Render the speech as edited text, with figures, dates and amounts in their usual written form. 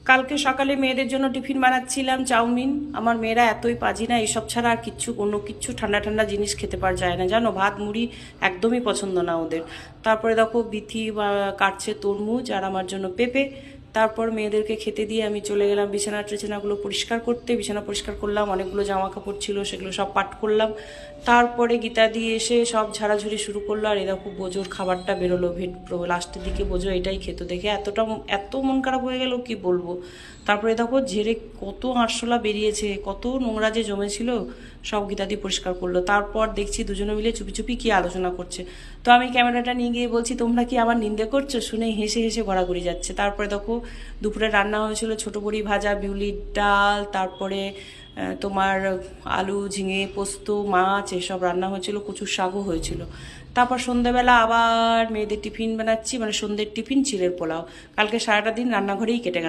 কালকে সকালে মেয়েদের জন্য টিফিন বানাচ্ছিলাম চাউমিন। আমার মেয়েরা এতই পাজি না, এসব ছাড়া আর কিচ্ছু অন্য কিচ্ছু ঠান্ডা ঠান্ডা জিনিস খেতে পারা যায় না, জানো, ভাত মুড়ি একদমই পছন্দ না ওদের। তারপরে দেখো বিথি কাটছে তরমুজ আর আমার জন্য পেঁপে। তারপর মেয়েদেরকে খেতে দিয়ে আমি চলে গেলাম বিছানা টিছানাগুলো পরিষ্কার করতে। বিছানা পরিষ্কার করলাম, অনেকগুলো জামা কাপড় ছিল সেগুলো সব পাট করলাম। তারপরে গীতা দিয়ে এসে সব ঝাড়াঝুড়ি শুরু করলো। আর এরকম বোজোর খাবারটা বেরোলো ভেট লাস্টের দিকে, বোঝো এটাই খেতো দেখে এত মন খারাপ হয়ে গেল কি বলবো। তারপরে দেখো ঝেড়ে কত আরশোলা বেরিয়েছে, কত নোংরা যে জমেছিল, সব গীতা দিয়ে পরিষ্কার করলো। তারপর দেখছি দুজনে মিলে চুপি চুপি কি আলোচনা করছে। তো আমি ক্যামেরাটা নিয়ে গিয়ে বলছি, তোমরা কি আমার নিন্দে করছো? শুনে হেসে হেসে ঘোরাঘুরি যাচ্ছে। তারপরে দেখো দুপুরে রান্না হয়েছিল ছোট বড়ি ভাজা, বিউলির ডাল, তারপরে তোমার আলু ঝিঙে পোস্ত, মাছ, এসব রান্না হয়েছিল, কচুর শাকও হয়েছিল। তারপর সন্ধ্যেবেলা আবার মেয়েদের টিফিন বানাচ্ছি, মানে সন্ধ্যের টিফিন চিড়ের পোলাও। কালকে সারাটা দিন রান্নাঘরেই কেটে গেল।